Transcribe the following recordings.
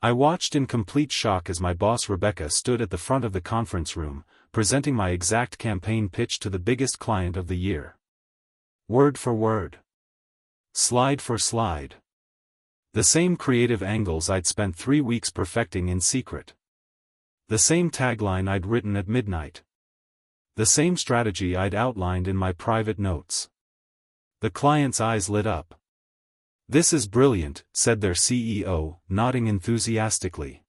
I watched in complete shock as my boss Rebecca stood at the front of the conference room, presenting my exact campaign pitch to the biggest client of the year. Word for word. Slide for slide. The same creative angles I'd spent 3 weeks perfecting in secret. The same tagline I'd written at midnight. The same strategy I'd outlined in my private notes. The client's eyes lit up. "This is brilliant," said their CEO, nodding enthusiastically.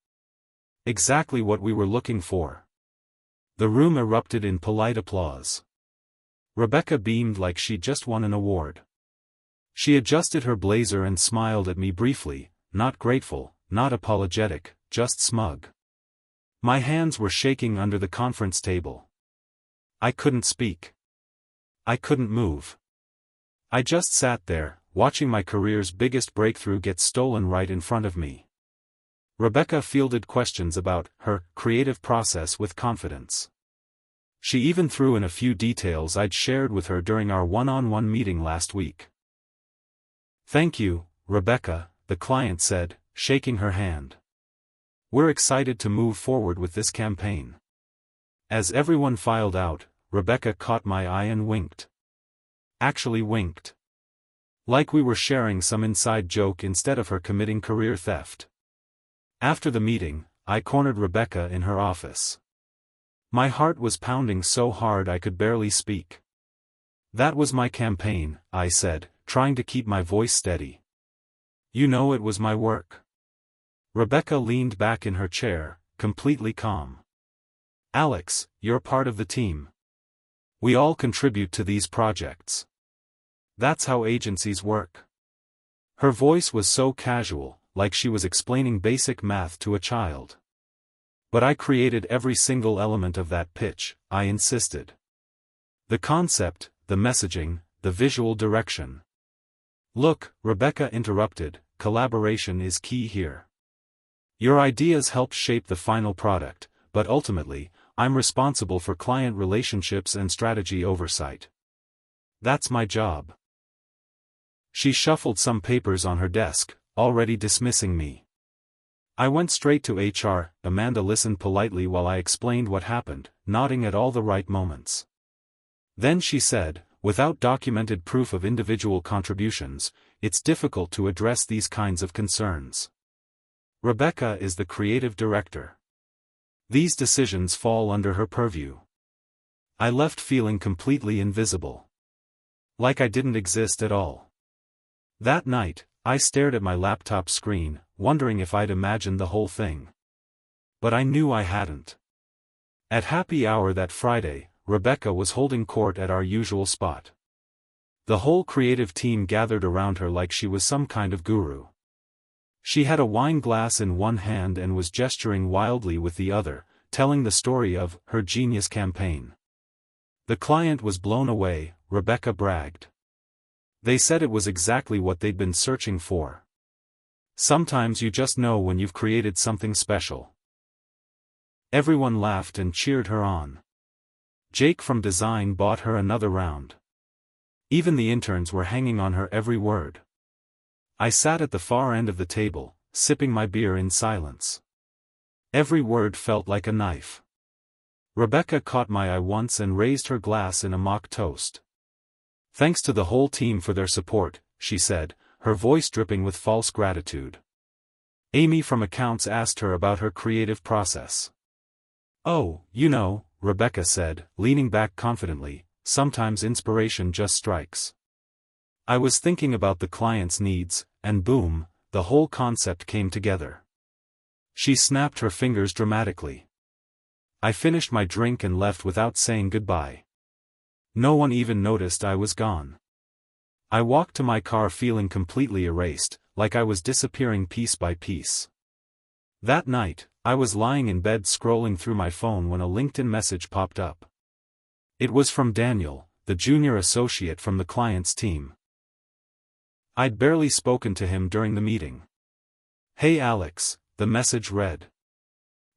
"Exactly what we were looking for." The room erupted in polite applause. Rebecca beamed like she'd just won an award. She adjusted her blazer and smiled at me briefly, not grateful, not apologetic, just smug. My hands were shaking under the conference table. I couldn't speak. I couldn't move. I just sat there, watching my career's biggest breakthrough get stolen right in front of me. Rebecca fielded questions about her creative process with confidence. She even threw in a few details I'd shared with her during our one-on-one meeting last week. "Thank you, Rebecca," the client said, shaking her hand. "We're excited to move forward with this campaign." As everyone filed out, Rebecca caught my eye and winked. Actually winked. Like we were sharing some inside joke instead of her committing career theft. After the meeting, I cornered Rebecca in her office. My heart was pounding so hard I could barely speak. "That was my campaign," I said, trying to keep my voice steady. "You know it was my work." Rebecca leaned back in her chair, completely calm. "Alex, you're part of the team. We all contribute to these projects. That's how agencies work." Her voice was so casual, like she was explaining basic math to a child. "But I created every single element of that pitch," I insisted. "The concept, the messaging, the visual direction." "Look," Rebecca interrupted, "collaboration is key here. Your ideas help shape the final product, but ultimately, I'm responsible for client relationships and strategy oversight. That's my job." She shuffled some papers on her desk, already dismissing me. I went straight to HR. Amanda listened politely while I explained what happened, nodding at all the right moments. Then she said, "Without documented proof of individual contributions, it's difficult to address these kinds of concerns. Rebecca is the creative director. These decisions fall under her purview." I left feeling completely invisible. Like I didn't exist at all. That night, I stared at my laptop screen, wondering if I'd imagined the whole thing. But I knew I hadn't. At happy hour that Friday, Rebecca was holding court at our usual spot. The whole creative team gathered around her like she was some kind of guru. She had a wine glass in one hand and was gesturing wildly with the other, telling the story of her genius campaign. "The client was blown away," Rebecca bragged. "They said it was exactly what they'd been searching for. Sometimes you just know when you've created something special." Everyone laughed and cheered her on. Jake from design bought her another round. Even the interns were hanging on her every word. I sat at the far end of the table, sipping my beer in silence. Every word felt like a knife. Rebecca caught my eye once and raised her glass in a mock toast. "Thanks to the whole team for their support," she said, her voice dripping with false gratitude. Amy from accounts asked her about her creative process. "Oh, you know," Rebecca said, leaning back confidently, "sometimes inspiration just strikes. I was thinking about the client's needs, and boom, the whole concept came together." She snapped her fingers dramatically. I finished my drink and left without saying goodbye. No one even noticed I was gone. I walked to my car feeling completely erased, like I was disappearing piece by piece. That night, I was lying in bed scrolling through my phone when a LinkedIn message popped up. It was from Daniel, the junior associate from the client's team. I'd barely spoken to him during the meeting. "Hey Alex," the message read.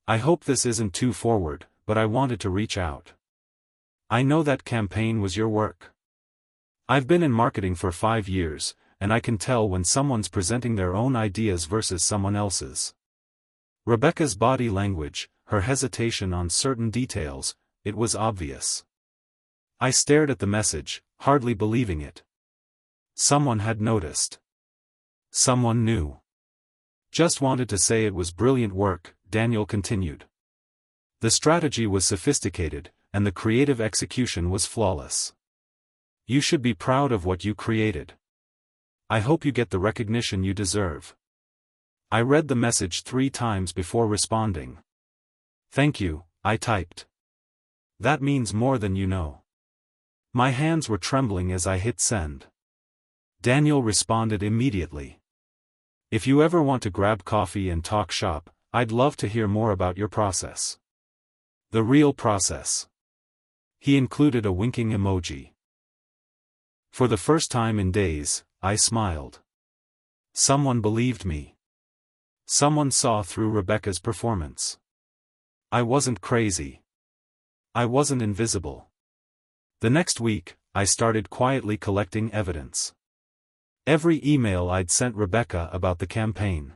"I hope this isn't too forward, but I wanted to reach out. I know that campaign was your work. I've been in marketing for 5 years, and I can tell when someone's presenting their own ideas versus someone else's. Rebecca's body language, her hesitation on certain details, it was obvious. I stared at the message, hardly believing it. Someone had noticed. Someone knew. Just wanted to say it was brilliant work, Daniel continued. The strategy was sophisticated, and the creative execution was flawless. You should be proud of what you created. I hope you get the recognition you deserve. I read the message 3 times before responding. Thank you, I typed. That means more than you know. My hands were trembling as I hit send. Daniel responded immediately. If you ever want to grab coffee and talk shop, I'd love to hear more about your process. The real process. He included a winking emoji. For the first time in days, I smiled. Someone believed me. Someone saw through Rebecca's performance. I wasn't crazy. I wasn't invisible. The next week, I started quietly collecting evidence. Every email I'd sent Rebecca about the campaign.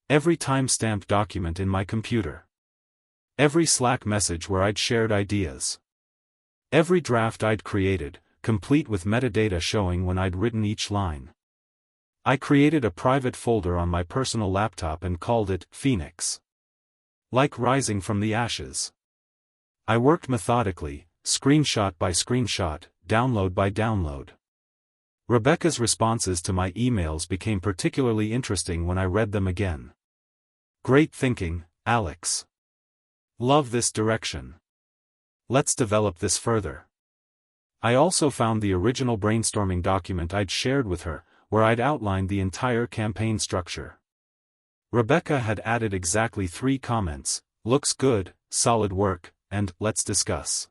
Every time-stamped document in my computer. Every Slack message where I'd shared ideas. Every draft I'd created, complete with metadata showing when I'd written each line. I created a private folder on my personal laptop and called it Phoenix. Like rising from the ashes. I worked methodically, screenshot by screenshot, download by download. Rebecca's responses to my emails became particularly interesting when I read them again. Great thinking, Alex. Love this direction. Let's develop this further. I also found the original brainstorming document I'd shared with her, where I'd outlined the entire campaign structure. Rebecca had added exactly 3 comments: looks good, solid work, and let's discuss.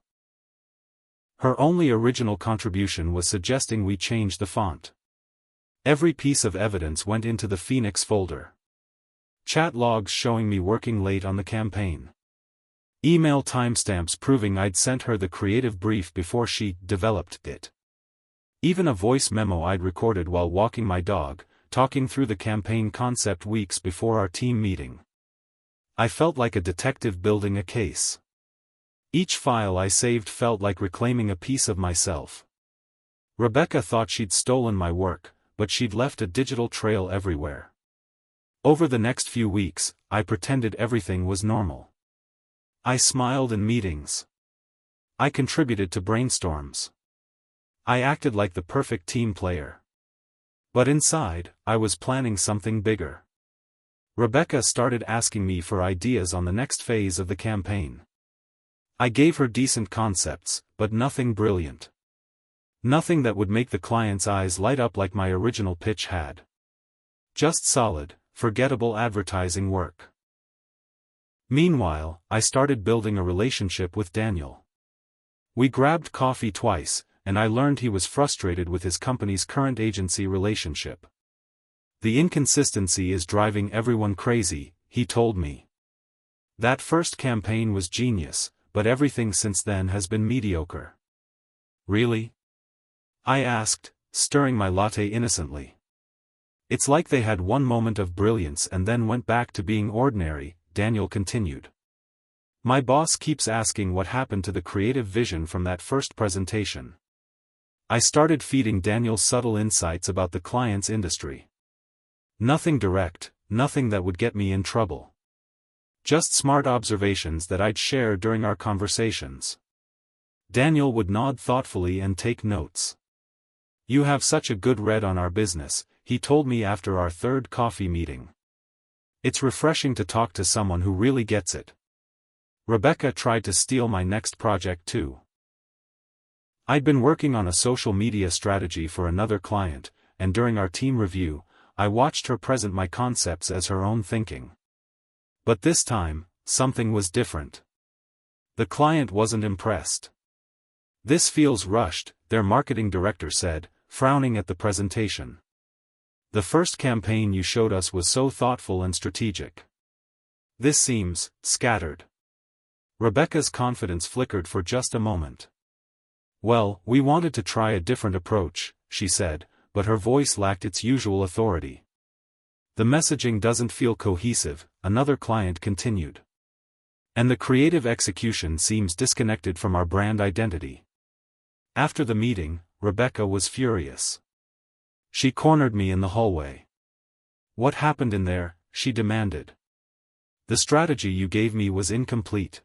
Her only original contribution was suggesting we change the font. Every piece of evidence went into the Phoenix folder. Chat logs showing me working late on the campaign. Email timestamps proving I'd sent her the creative brief before she developed it. Even a voice memo I'd recorded while walking my dog, talking through the campaign concept weeks before our team meeting. I felt like a detective building a case. Each file I saved felt like reclaiming a piece of myself. Rebecca thought she'd stolen my work, but she'd left a digital trail everywhere. Over the next few weeks, I pretended everything was normal. I smiled in meetings. I contributed to brainstorms. I acted like the perfect team player. But inside, I was planning something bigger. Rebecca started asking me for ideas on the next phase of the campaign. I gave her decent concepts, but nothing brilliant. Nothing that would make the client's eyes light up like my original pitch had. Just solid, forgettable advertising work. Meanwhile, I started building a relationship with Daniel. We grabbed coffee twice, and I learned he was frustrated with his company's current agency relationship. The inconsistency is driving everyone crazy, he told me. That first campaign was genius, but everything since then has been mediocre. Really? I asked, stirring my latte innocently. It's like they had one moment of brilliance and then went back to being ordinary, Daniel continued. My boss keeps asking what happened to the creative vision from that first presentation. I started feeding Daniel subtle insights about the client's industry. Nothing direct, nothing that would get me in trouble. Just smart observations that I'd share during our conversations. Daniel would nod thoughtfully and take notes. You have such a good read on our business, he told me after our 3rd coffee meeting. It's refreshing to talk to someone who really gets it. Rebecca tried to steal my next project too. I'd been working on a social media strategy for another client, and during our team review, I watched her present my concepts as her own thinking. But this time, something was different. The client wasn't impressed. This feels rushed, their marketing director said, frowning at the presentation. The first campaign you showed us was so thoughtful and strategic. This seems scattered. Rebecca's confidence flickered for just a moment. Well, we wanted to try a different approach, she said, but her voice lacked its usual authority. The messaging doesn't feel cohesive, another client continued. And the creative execution seems disconnected from our brand identity. After the meeting, Rebecca was furious. She cornered me in the hallway. What happened in there? She demanded. The strategy you gave me was incomplete.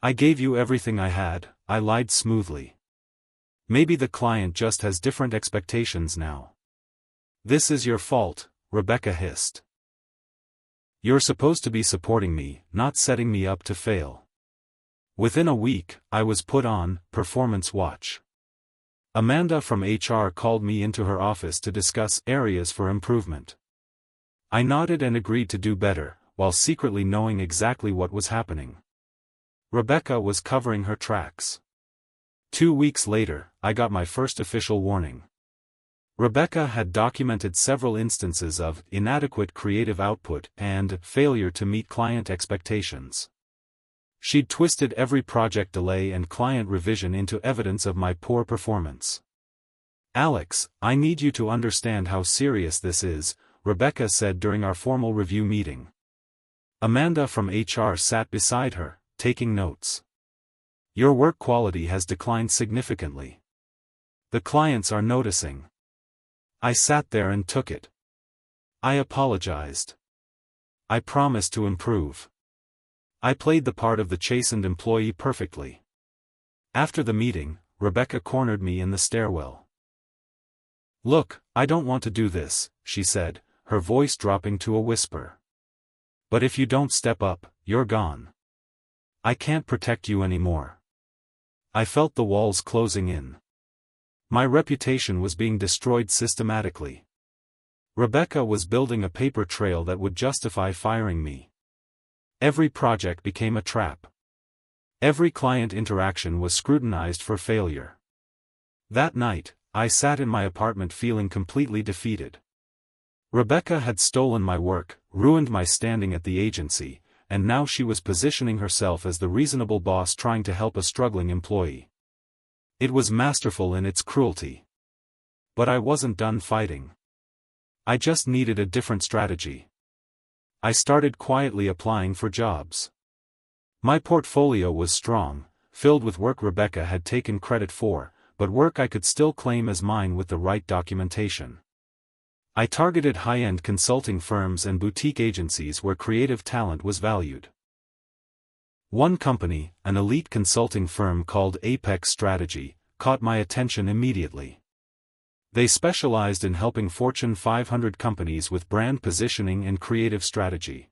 I gave you everything I had, I lied smoothly. Maybe the client just has different expectations now. This is your fault, Rebecca hissed. You're supposed to be supporting me, not setting me up to fail. Within a week, I was put on performance watch. Amanda from HR called me into her office to discuss areas for improvement. I nodded and agreed to do better, while secretly knowing exactly what was happening. Rebecca was covering her tracks. 2 weeks later, I got my first official warning. Rebecca had documented several instances of inadequate creative output and failure to meet client expectations. She'd twisted every project delay and client revision into evidence of my poor performance. Alex, I need you to understand how serious this is, Rebecca said during our formal review meeting. Amanda from HR sat beside her, taking notes. Your work quality has declined significantly. The clients are noticing. I sat there and took it. I apologized. I promised to improve. I played the part of the chastened employee perfectly. After the meeting, Rebecca cornered me in the stairwell. Look, I don't want to do this, she said, her voice dropping to a whisper. But if you don't step up, you're gone. I can't protect you anymore. I felt the walls closing in. My reputation was being destroyed systematically. Rebecca was building a paper trail that would justify firing me. Every project became a trap. Every client interaction was scrutinized for failure. That night, I sat in my apartment feeling completely defeated. Rebecca had stolen my work, ruined my standing at the agency, and now she was positioning herself as the reasonable boss trying to help a struggling employee. It was masterful in its cruelty. But I wasn't done fighting. I just needed a different strategy. I started quietly applying for jobs. My portfolio was strong, filled with work Rebecca had taken credit for, but work I could still claim as mine with the right documentation. I targeted high-end consulting firms and boutique agencies where creative talent was valued. One company, an elite consulting firm called Apex Strategy, caught my attention immediately. They specialized in helping Fortune 500 companies with brand positioning and creative strategy.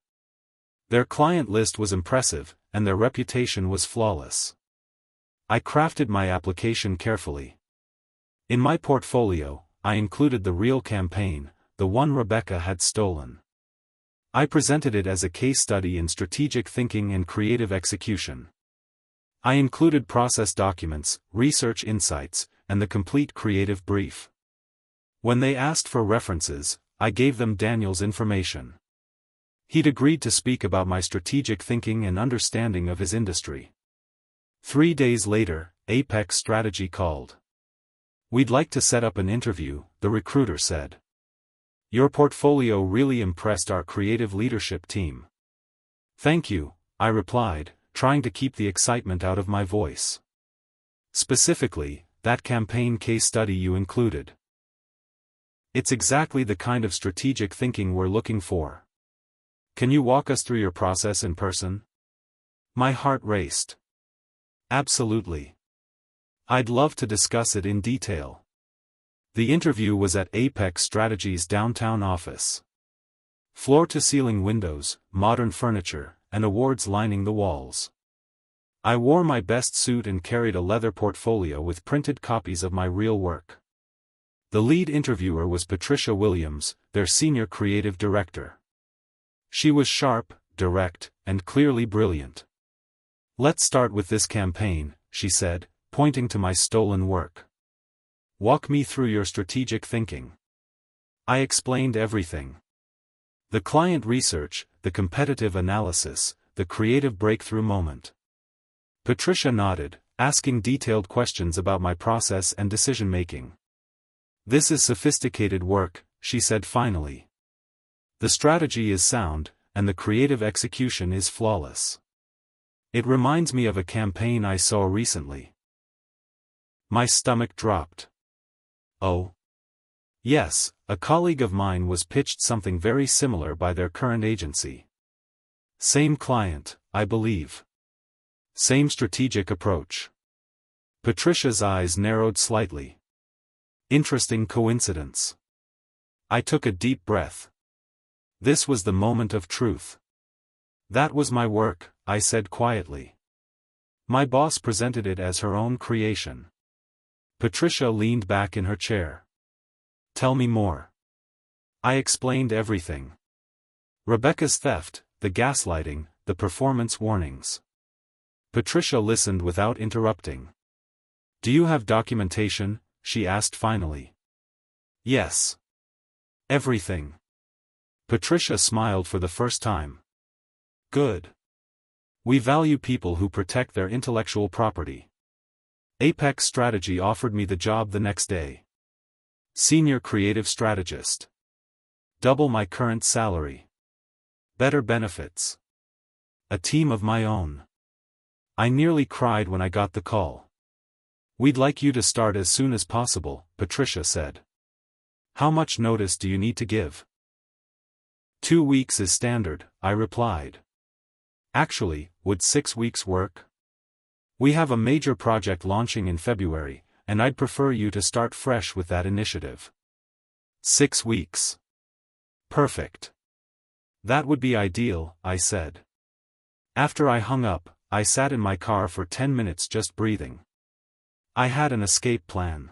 Their client list was impressive, and their reputation was flawless. I crafted my application carefully. In my portfolio, I included the real campaign, the one Rebecca had stolen. I presented it as a case study in strategic thinking and creative execution. I included process documents, research insights, and the complete creative brief. When they asked for references, I gave them Daniel's information. He'd agreed to speak about my strategic thinking and understanding of his industry. 3 days later, Apex Strategy called. We'd like to set up an interview, the recruiter said. Your portfolio really impressed our creative leadership team. Thank you, I replied, trying to keep the excitement out of my voice. Specifically, that campaign case study you included. It's exactly the kind of strategic thinking we're looking for. Can you walk us through your process in person? My heart raced. Absolutely. I'd love to discuss it in detail. The interview was at Apex Strategy's downtown office. Floor-to-ceiling windows, modern furniture, and awards lining the walls. I wore my best suit and carried a leather portfolio with printed copies of my real work. The lead interviewer was Patricia Williams, their senior creative director. She was sharp, direct, and clearly brilliant. Let's start with this campaign, she said, pointing to my stolen work. Walk me through your strategic thinking. I explained everything. The client research, the competitive analysis, the creative breakthrough moment. Patricia nodded, asking detailed questions about my process and decision-making. This is sophisticated work, she said finally. The strategy is sound, and the creative execution is flawless. It reminds me of a campaign I saw recently. My stomach dropped. Oh. Yes, a colleague of mine was pitched something very similar by their current agency. Same client, I believe. Same strategic approach. Patricia's eyes narrowed slightly. Interesting coincidence. I took a deep breath. This was the moment of truth. That was my work, I said quietly. My boss presented it as her own creation. Patricia leaned back in her chair. Tell me more. I explained everything. Rebecca's theft, the gaslighting, the performance warnings. Patricia listened without interrupting. Do you have documentation? She asked finally. Yes. Everything. Patricia smiled for the first time. Good. We value people who protect their intellectual property. Apex Strategy offered me the job the next day. Senior Creative Strategist. Double my current salary. Better benefits. A team of my own. I nearly cried when I got the call. We'd like you to start as soon as possible, Patricia said. How much notice do you need to give? 2 weeks is standard, I replied. Actually, would 6 weeks work? We have a major project launching in February, and I'd prefer you to start fresh with that initiative. 6 weeks. Perfect. That would be ideal, I said. After I hung up, I sat in my car for 10 minutes just breathing. I had an escape plan.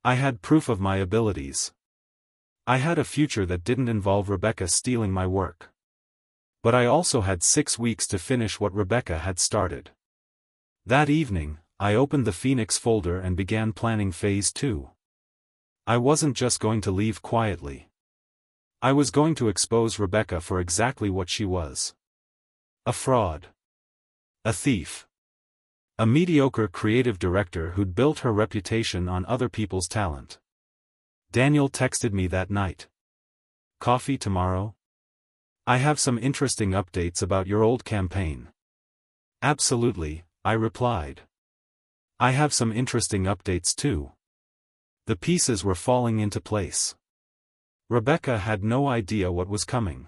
I had proof of my abilities. I had a future that didn't involve Rebecca stealing my work. But I also had 6 weeks to finish what Rebecca had started. That evening, I opened the Phoenix folder and began planning Phase 2. I wasn't just going to leave quietly. I was going to expose Rebecca for exactly what she was. A fraud. A thief. A mediocre creative director who'd built her reputation on other people's talent. Daniel texted me that night. Coffee tomorrow? I have some interesting updates about your old campaign. Absolutely, I replied. I have some interesting updates too. The pieces were falling into place. Rebecca had no idea what was coming.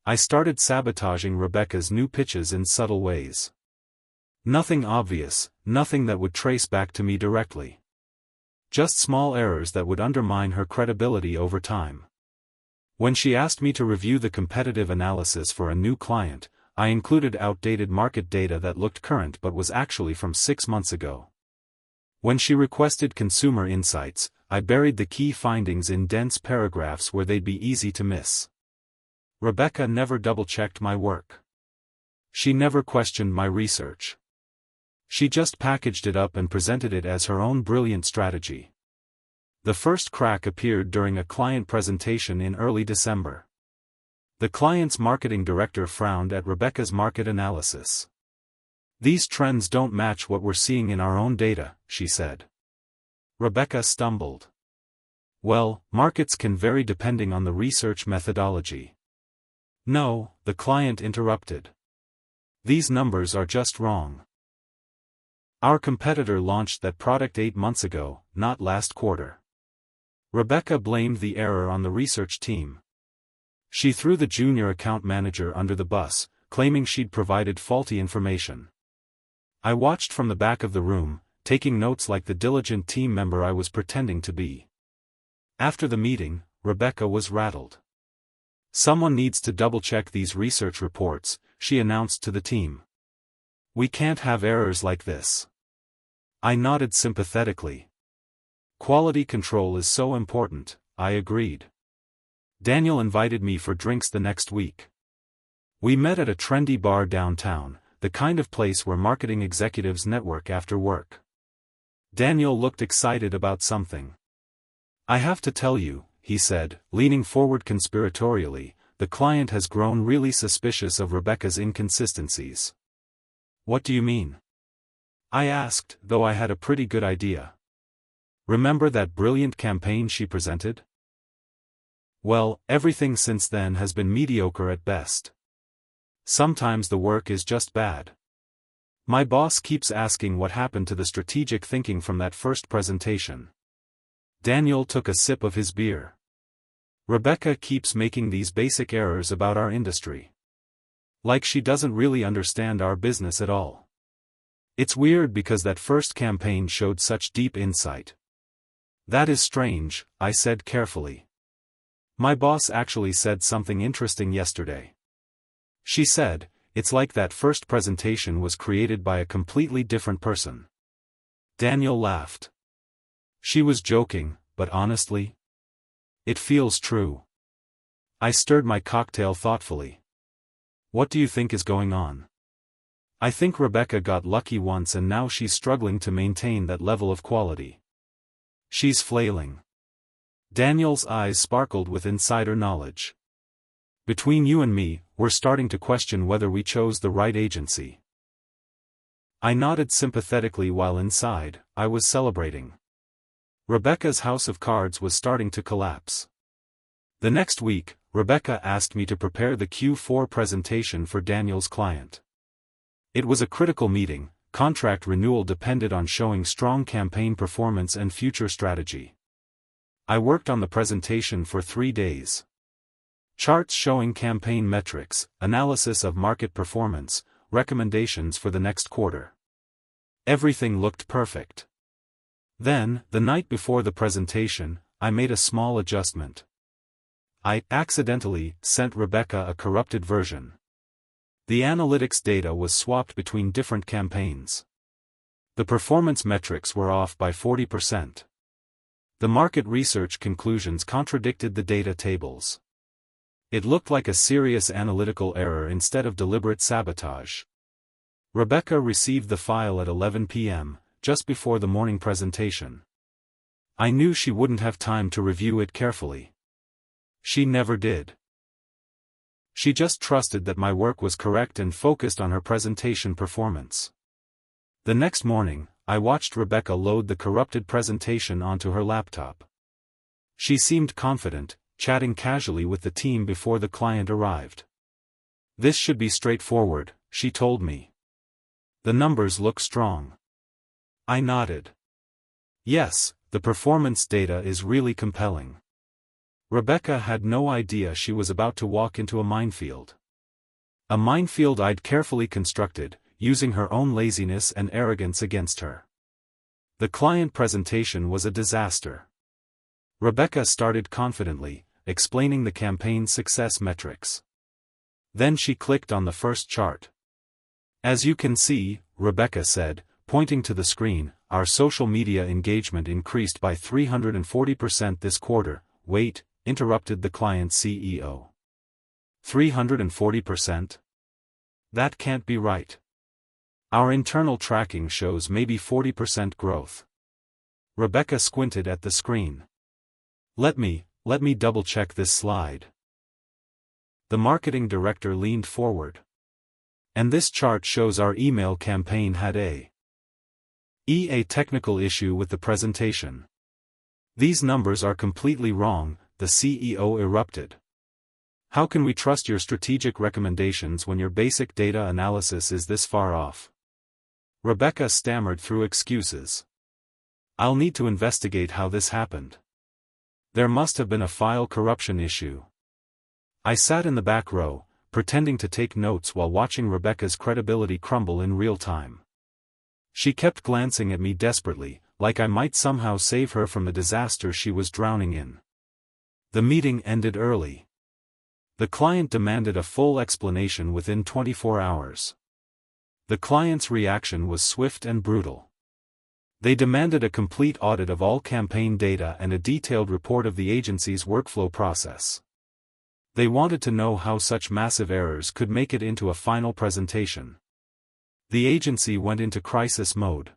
I started sabotaging Rebecca's new pitches in subtle ways. Nothing obvious, nothing that would trace back to me directly. Just small errors that would undermine her credibility over time. When she asked me to review the competitive analysis for a new client, I included outdated market data that looked current but was actually from 6 months ago. When she requested consumer insights, I buried the key findings in dense paragraphs where they'd be easy to miss. Rebecca never double-checked my work. She never questioned my research. She just packaged it up and presented it as her own brilliant strategy. The first crack appeared during a client presentation in early December. The client's marketing director frowned at Rebecca's market analysis. These trends don't match what we're seeing in our own data, she said. Rebecca stumbled. Well, markets can vary depending on the research methodology. No, the client interrupted. These numbers are just wrong. Our competitor launched that product 8 months ago, not last quarter. Rebecca blamed the error on the research team. She threw the junior account manager under the bus, claiming she'd provided faulty information. I watched from the back of the room, taking notes like the diligent team member I was pretending to be. After the meeting, Rebecca was rattled. Someone needs to double-check these research reports, she announced to the team. We can't have errors like this. I nodded sympathetically. Quality control is so important, I agreed. Daniel invited me for drinks the next week. We met at a trendy bar downtown, the kind of place where marketing executives network after work. Daniel looked excited about something. I have to tell you, he said, leaning forward conspiratorially, the client has grown really suspicious of Rebecca's inconsistencies. What do you mean? I asked, though I had a pretty good idea. Remember that brilliant campaign she presented? Well, everything since then has been mediocre at best. Sometimes the work is just bad. My boss keeps asking what happened to the strategic thinking from that first presentation. Daniel took a sip of his beer. Rebecca keeps making these basic errors about our industry. Like she doesn't really understand our business at all. It's weird because that first campaign showed such deep insight. That is strange, I said carefully. My boss actually said something interesting yesterday. She said, it's like that first presentation was created by a completely different person. Daniel laughed. She was joking, but honestly, it feels true. I stirred my cocktail thoughtfully. What do you think is going on? I think Rebecca got lucky once and now she's struggling to maintain that level of quality. She's flailing. Daniel's eyes sparkled with insider knowledge. Between you and me, we're starting to question whether we chose the right agency. I nodded sympathetically while inside, I was celebrating. Rebecca's house of cards was starting to collapse. The next week, Rebecca asked me to prepare the Q4 presentation for Daniel's client. It was a critical meeting. Contract renewal depended on showing strong campaign performance and future strategy. I worked on the presentation for 3 days. Charts showing campaign metrics, analysis of market performance, recommendations for the next quarter. Everything looked perfect. Then, the night before the presentation, I made a small adjustment. I accidentally sent Rebecca a corrupted version. The analytics data was swapped between different campaigns. The performance metrics were off by 40%. The market research conclusions contradicted the data tables. It looked like a serious analytical error instead of deliberate sabotage. Rebecca received the file at 11 p.m., just before the morning presentation. I knew she wouldn't have time to review it carefully. She never did. She just trusted that my work was correct and focused on her presentation performance. The next morning, I watched Rebecca load the corrupted presentation onto her laptop. She seemed confident, chatting casually with the team before the client arrived. This should be straightforward, she told me. The numbers look strong. I nodded. Yes, the performance data is really compelling. Rebecca had no idea she was about to walk into a minefield. A minefield I'd carefully constructed, using her own laziness and arrogance against her. The client presentation was a disaster. Rebecca started confidently, explaining the campaign's success metrics. Then she clicked on the first chart. As you can see, Rebecca said, pointing to the screen, our social media engagement increased by 340% this quarter. Wait, interrupted the client's CEO. 340%? That can't be right. Our internal tracking shows maybe 40% growth. Rebecca squinted at the screen. Let me double-check this slide. The marketing director leaned forward. And this chart shows our email campaign had a technical issue with the presentation. These numbers are completely wrong, the CEO erupted. How can we trust your strategic recommendations when your basic data analysis is this far off? Rebecca stammered through excuses. I'll need to investigate how this happened. There must have been a file corruption issue. I sat in the back row, pretending to take notes while watching Rebecca's credibility crumble in real time. She kept glancing at me desperately, like I might somehow save her from the disaster she was drowning in. The meeting ended early. The client demanded a full explanation within 24 hours. The client's reaction was swift and brutal. They demanded a complete audit of all campaign data and a detailed report of the agency's workflow process. They wanted to know how such massive errors could make it into a final presentation. The agency went into crisis mode.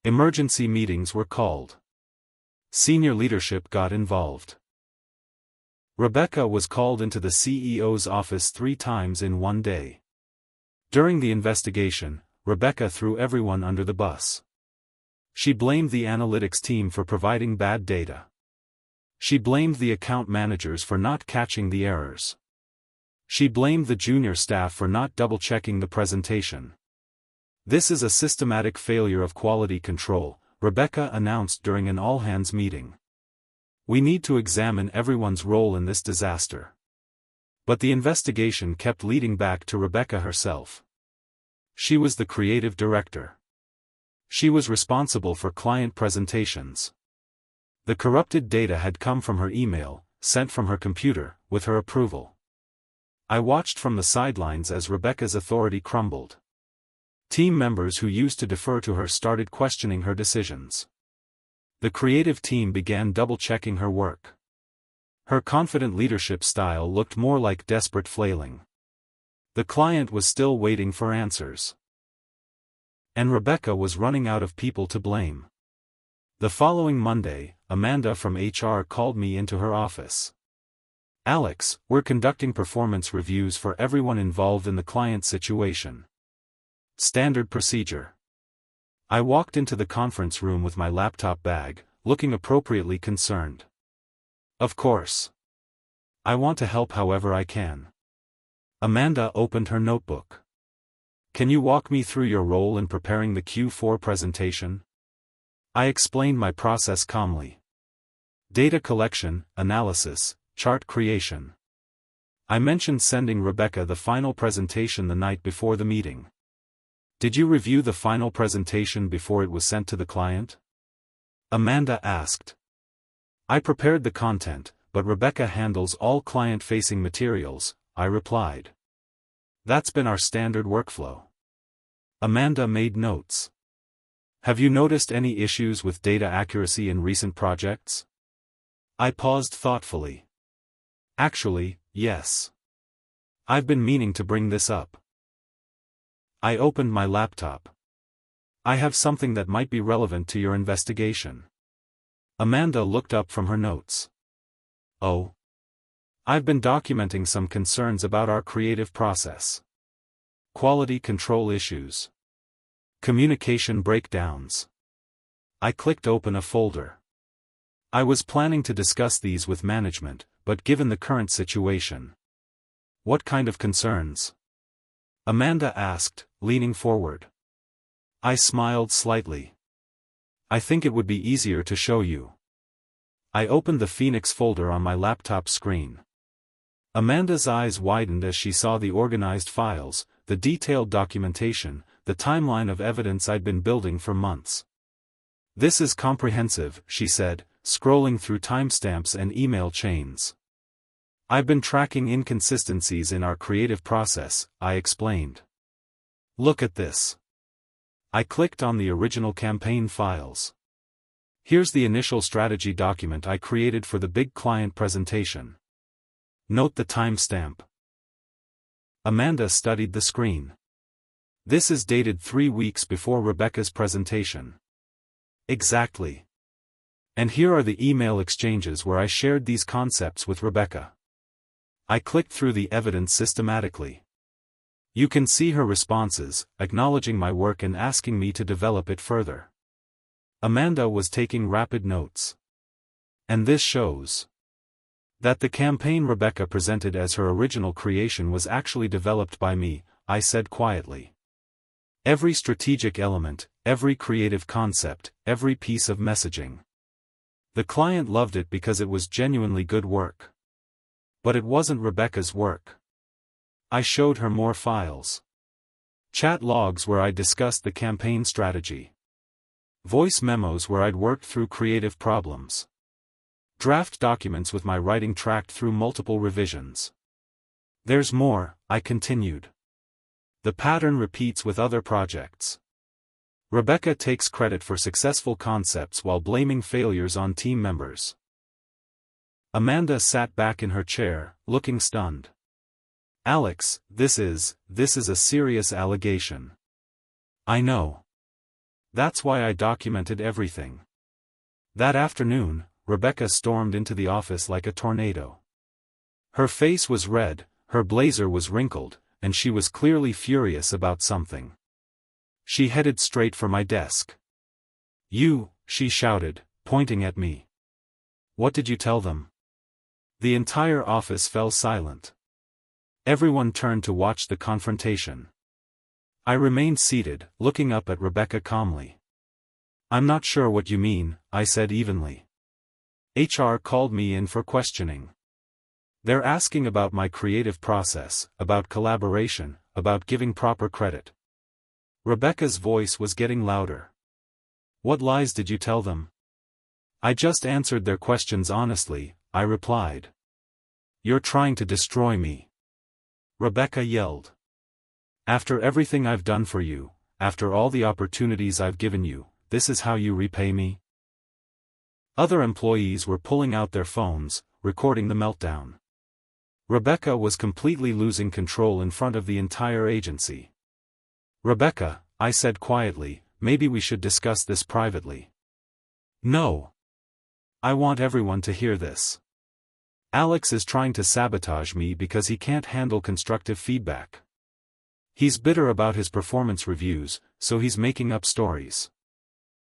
Emergency meetings were called. Senior leadership got involved. Rebecca was called into the CEO's office 3 times in one day. During the investigation, Rebecca threw everyone under the bus. She blamed the analytics team for providing bad data. She blamed the account managers for not catching the errors. She blamed the junior staff for not double-checking the presentation. "This is a systematic failure of quality control," Rebecca announced during an all-hands meeting. "We need to examine everyone's role in this disaster." But the investigation kept leading back to Rebecca herself. She was the creative director. She was responsible for client presentations. The corrupted data had come from her email, sent from her computer, with her approval. I watched from the sidelines as Rebecca's authority crumbled. Team members who used to defer to her started questioning her decisions. The creative team began double-checking her work. Her confident leadership style looked more like desperate flailing. The client was still waiting for answers. And Rebecca was running out of people to blame. The following Monday, Amanda from HR called me into her office. "Alex, we're conducting performance reviews for everyone involved in the client situation. Standard procedure." I walked into the conference room with my laptop bag, looking appropriately concerned. "Of course. I want to help however I can." Amanda opened her notebook. "Can you walk me through your role in preparing the Q4 presentation?" I explained my process calmly. Data collection, analysis, chart creation. I mentioned sending Rebecca the final presentation the night before the meeting. "Did you review the final presentation before it was sent to the client?" Amanda asked. "I prepared the content, but Rebecca handles all client-facing materials," I replied. "That's been our standard workflow." Amanda made notes. "Have you noticed any issues with data accuracy in recent projects?" I paused thoughtfully. "Actually, yes. I've been meaning to bring this up." I opened my laptop. "I have something that might be relevant to your investigation." Amanda looked up from her notes. "Oh. I've been documenting some concerns about our creative process. Quality control issues. Communication breakdowns." I clicked open a folder. I was planning to discuss these with management, but given the current situation. "What kind of concerns?" Amanda asked, leaning forward. I smiled slightly. "I think it would be easier to show you." I opened the Phoenix folder on my laptop screen. Amanda's eyes widened as she saw the organized files, the detailed documentation, the timeline of evidence I'd been building for months. "This is comprehensive," she said, scrolling through timestamps and email chains. "I've been tracking inconsistencies in our creative process," I explained. "Look at this." I clicked on the original campaign files. "Here's the initial strategy document I created for the big client presentation. Note the timestamp." Amanda studied the screen. "This is dated 3 weeks before Rebecca's presentation." "Exactly. And here are the email exchanges where I shared these concepts with Rebecca." I clicked through the evidence systematically. You can see her responses, acknowledging my work and asking me to develop it further. Amanda was taking rapid notes. "And this shows that the campaign Rebecca presented as her original creation was actually developed by me," I said quietly. "Every strategic element, every creative concept, every piece of messaging. The client loved it because it was genuinely good work. But it wasn't Rebecca's work." I showed her more files. Chat logs where I discussed the campaign strategy. Voice memos where I'd worked through creative problems. Draft documents with my writing tracked through multiple revisions. "There's more," I continued. "The pattern repeats with other projects. Rebecca takes credit for successful concepts while blaming failures on team members." Amanda sat back in her chair, looking stunned. "Alex, this is a serious allegation." "I know. That's why I documented everything." That afternoon, Rebecca stormed into the office like a tornado. Her face was red, her blazer was wrinkled, and she was clearly furious about something. She headed straight for my desk. "You," she shouted, pointing at me. What did you tell them? The entire office fell silent. Everyone turned to watch the confrontation. I remained seated, looking up at Rebecca calmly. I'm not sure what you mean, I said evenly. HR called me in for questioning. They're asking about my creative process, about collaboration, about giving proper credit. Rebecca's voice was getting louder. What lies did you tell them? I just answered their questions honestly, I replied. You're trying to destroy me. Rebecca yelled. After everything I've done for you, after all the opportunities I've given you, this is how you repay me? Other employees were pulling out their phones, recording the meltdown. Rebecca was completely losing control in front of the entire agency. Rebecca, I said quietly, maybe we should discuss this privately. No. I want everyone to hear this. Alex is trying to sabotage me because he can't handle constructive feedback. He's bitter about his performance reviews, so he's making up stories.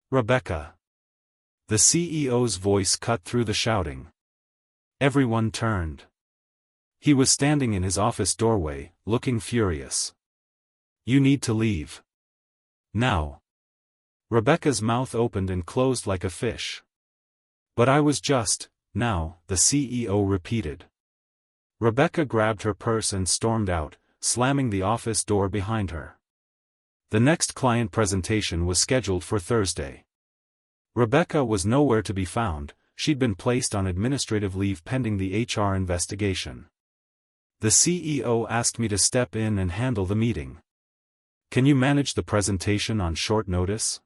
Rebecca. The CEO's voice cut through the shouting. Everyone turned. He was standing in his office doorway, looking furious. You need to leave. Now. Rebecca's mouth opened and closed like a fish. But I was just, now, the CEO repeated. Rebecca grabbed her purse and stormed out, slamming the office door behind her. The next client presentation was scheduled for Thursday. Rebecca was nowhere to be found, she'd been placed on administrative leave pending the HR investigation. The CEO asked me to step in and handle the meeting. Can you manage the presentation on short notice?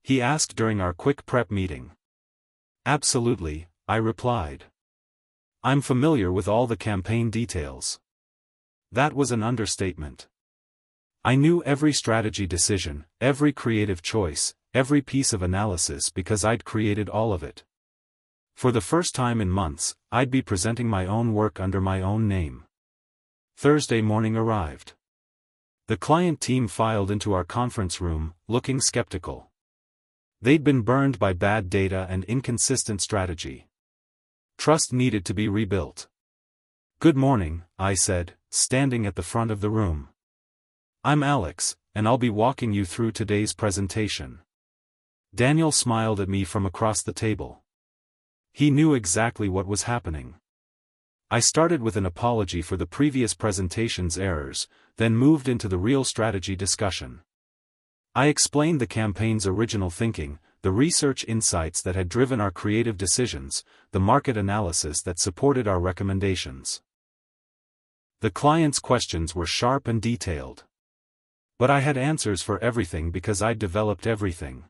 He asked during our quick prep meeting. Absolutely, I replied. I'm familiar with all the campaign details. That was an understatement. I knew every strategy decision, every creative choice, every piece of analysis because I'd created all of it. For the first time in months, I'd be presenting my own work under my own name. Thursday morning arrived. The client team filed into our conference room, looking skeptical. They'd been burned by bad data and inconsistent strategy. Trust needed to be rebuilt. Good morning, I said, standing at the front of the room. I'm Alex, and I'll be walking you through today's presentation. Daniel smiled at me from across the table. He knew exactly what was happening. I started with an apology for the previous presentation's errors, then moved into the real strategy discussion. I explained the campaign's original thinking, the research insights that had driven our creative decisions, the market analysis that supported our recommendations. The client's questions were sharp and detailed. But I had answers for everything because I'd developed everything.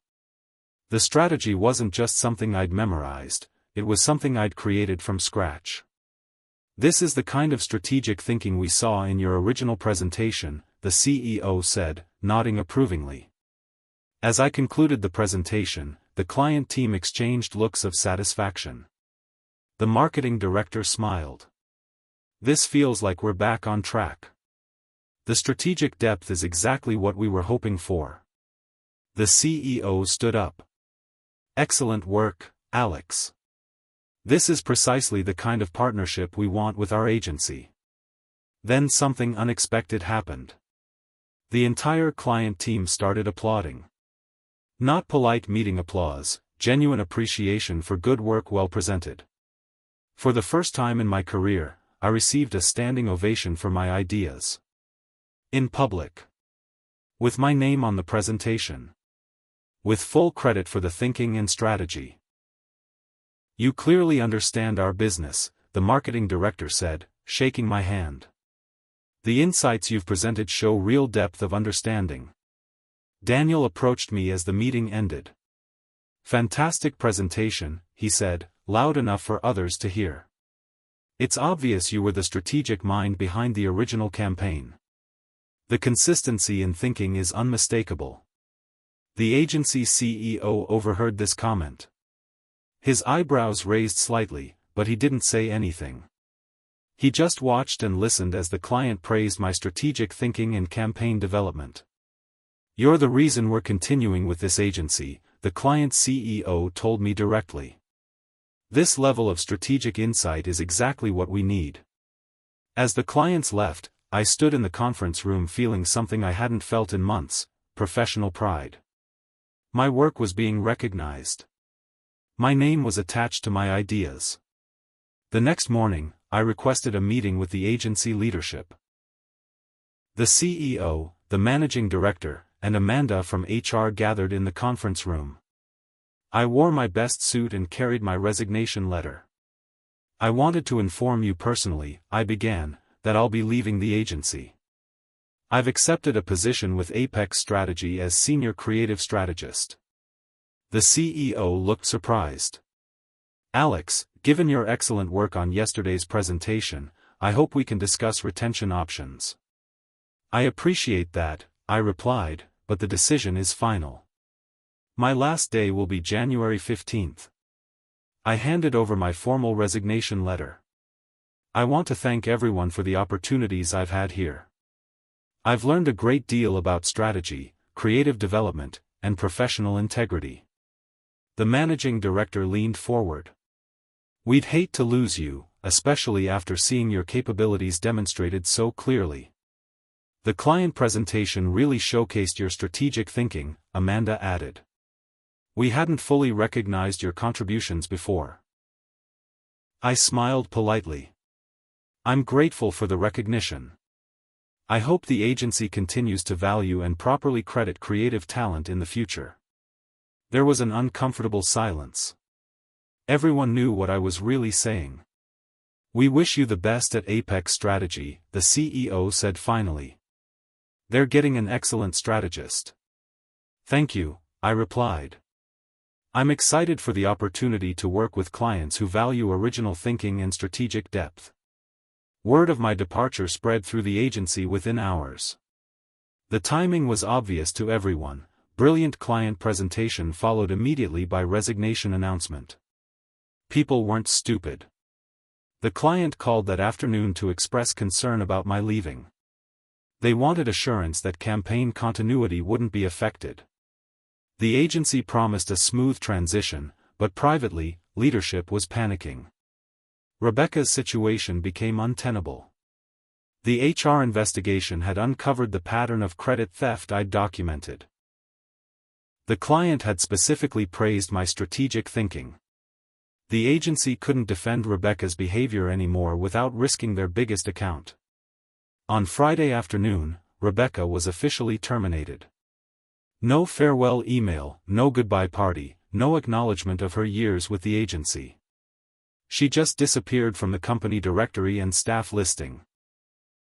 The strategy wasn't just something I'd memorized, it was something I'd created from scratch. This is the kind of strategic thinking we saw in your original presentation, the CEO said, nodding approvingly. As I concluded the presentation, the client team exchanged looks of satisfaction. The marketing director smiled. This feels like we're back on track. The strategic depth is exactly what we were hoping for. The CEO stood up. Excellent work, Alex. This is precisely the kind of partnership we want with our agency. Then something unexpected happened. The entire client team started applauding. Not polite meeting applause, genuine appreciation for good work well presented. For the first time in my career, I received a standing ovation for my ideas. In public. With my name on the presentation. With full credit for the thinking and strategy. You clearly understand our business, the marketing director said, shaking my hand. The insights you've presented show real depth of understanding. Daniel approached me as the meeting ended. Fantastic presentation, he said, loud enough for others to hear. It's obvious you were the strategic mind behind the original campaign. The consistency in thinking is unmistakable. The agency's CEO overheard this comment. His eyebrows raised slightly, but he didn't say anything. He just watched and listened as the client praised my strategic thinking and campaign development. You're the reason we're continuing with this agency, the client's CEO told me directly. This level of strategic insight is exactly what we need. As the clients left, I stood in the conference room feeling something I hadn't felt in months: professional pride. My work was being recognized. My name was attached to my ideas. The next morning, I requested a meeting with the agency leadership. The CEO, the managing director, and Amanda from HR gathered in the conference room. I wore my best suit and carried my resignation letter. "I wanted to inform you personally," I began, "that I'll be leaving the agency. I've accepted a position with Apex Strategy as Senior Creative Strategist." The CEO looked surprised. "Alex, given your excellent work on yesterday's presentation, I hope we can discuss retention options." "I appreciate that," I replied, "but the decision is final. My last day will be January 15th. I handed over my formal resignation letter. "I want to thank everyone for the opportunities I've had here. I've learned a great deal about strategy, creative development, and professional integrity." The managing director leaned forward. "We'd hate to lose you, especially after seeing your capabilities demonstrated so clearly. The client presentation really showcased your strategic thinking," Amanda added. "We hadn't fully recognized your contributions before." I smiled politely. "I'm grateful for the recognition. I hope the agency continues to value and properly credit creative talent in the future." There was an uncomfortable silence. Everyone knew what I was really saying. "We wish you the best at Apex Strategy," the CEO said finally. "They're getting an excellent strategist." "Thank you," I replied. "I'm excited for the opportunity to work with clients who value original thinking and strategic depth." Word of my departure spread through the agency within hours. The timing was obvious to everyone: brilliant client presentation followed immediately by resignation announcement. People weren't stupid. The client called that afternoon to express concern about my leaving. They wanted assurance that campaign continuity wouldn't be affected. The agency promised a smooth transition, but privately, leadership was panicking. Rebecca's situation became untenable. The HR investigation had uncovered the pattern of credit theft I'd documented. The client had specifically praised my strategic thinking. The agency couldn't defend Rebecca's behavior anymore without risking their biggest account. On Friday afternoon, Rebecca was officially terminated. No farewell email, no goodbye party, no acknowledgement of her years with the agency. She just disappeared from the company directory and staff listing.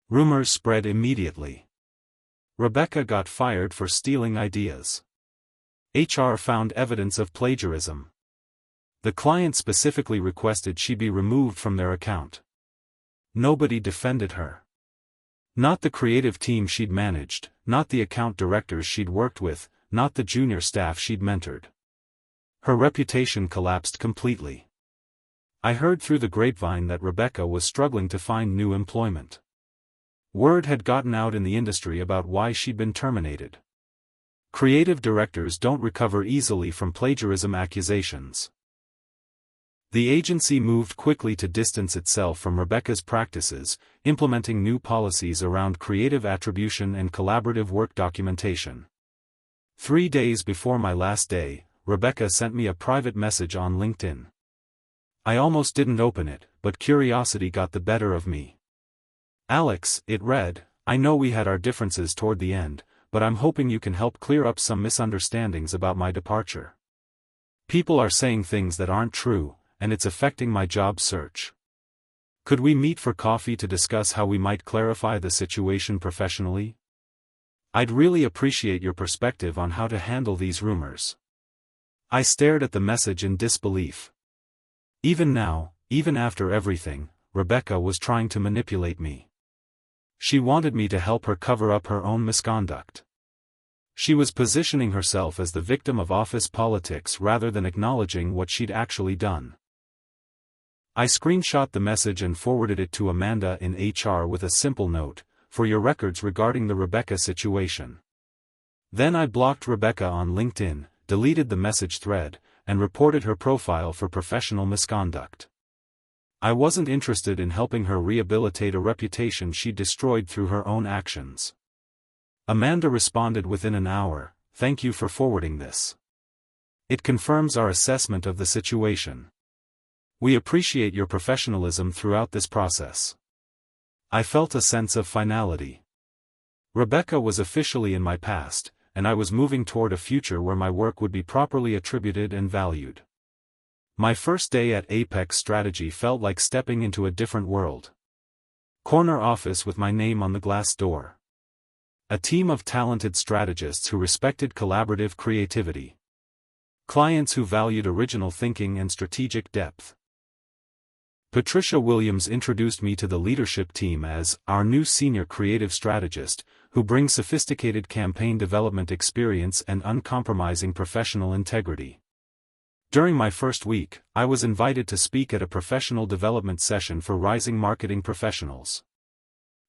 Rumors spread immediately. Rebecca got fired for stealing ideas. HR found evidence of plagiarism. The client specifically requested she be removed from their account. Nobody defended her. Not the creative team she'd managed, not the account directors she'd worked with, not the junior staff she'd mentored. Her reputation collapsed completely. I heard through the grapevine that Rebecca was struggling to find new employment. Word had gotten out in the industry about why she'd been terminated. Creative directors don't recover easily from plagiarism accusations. The agency moved quickly to distance itself from Rebecca's practices, implementing new policies around creative attribution and collaborative work documentation. 3 days before my last day, Rebecca sent me a private message on LinkedIn. I almost didn't open it, but curiosity got the better of me. "Alex," it read, "I know we had our differences toward the end, but I'm hoping you can help clear up some misunderstandings about my departure. People are saying things that aren't true, and it's affecting my job search. Could we meet for coffee to discuss how we might clarify the situation professionally? I'd really appreciate your perspective on how to handle these rumors." I stared at the message in disbelief. Even now, even after everything, Rebecca was trying to manipulate me. She wanted me to help her cover up her own misconduct. She was positioning herself as the victim of office politics rather than acknowledging what she'd actually done. I screenshot the message and forwarded it to Amanda in HR with a simple note: "For your records regarding the Rebecca situation." Then I blocked Rebecca on LinkedIn, deleted the message thread, and reported her profile for professional misconduct. I wasn't interested in helping her rehabilitate a reputation she destroyed through her own actions. Amanda responded within an hour, "Thank you for forwarding this. It confirms our assessment of the situation. We appreciate your professionalism throughout this process." I felt a sense of finality. Rebecca was officially in my past, and I was moving toward a future where my work would be properly attributed and valued. My first day at Apex Strategy felt like stepping into a different world. Corner office with my name on the glass door. A team of talented strategists who respected collaborative creativity. Clients who valued original thinking and strategic depth. Patricia Williams introduced me to the leadership team as our new senior creative strategist, who brings sophisticated campaign development experience and uncompromising professional integrity. During my first week, I was invited to speak at a professional development session for rising marketing professionals.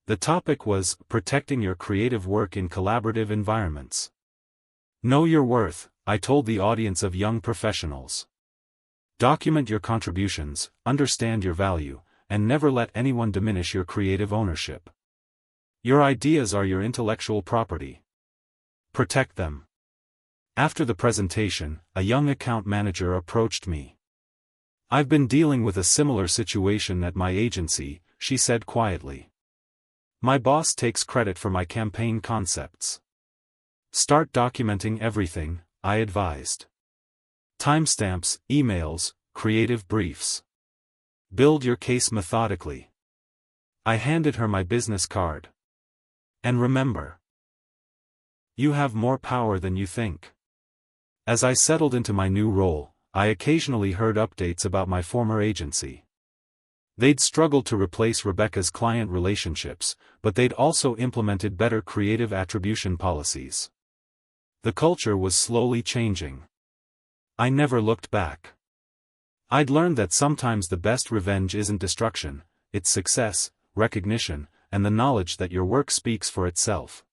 The topic was protecting your creative work in collaborative environments. Know your worth, I told the audience of young professionals. Document your contributions, understand your value, and never let anyone diminish your creative ownership. Your ideas are your intellectual property. Protect them. After the presentation, a young account manager approached me. "I've been dealing with a similar situation at my agency," she said quietly. "My boss takes credit for my campaign concepts." "Start documenting everything," I advised. Timestamps, emails, creative briefs. Build your case methodically. I handed her my business card. "And remember, you have more power than you think." As I settled into my new role, I occasionally heard updates about my former agency. They'd struggled to replace Rebecca's client relationships, but they'd also implemented better creative attribution policies. The culture was slowly changing. I never looked back. I'd learned that sometimes the best revenge isn't destruction, it's success, recognition, and the knowledge that your work speaks for itself.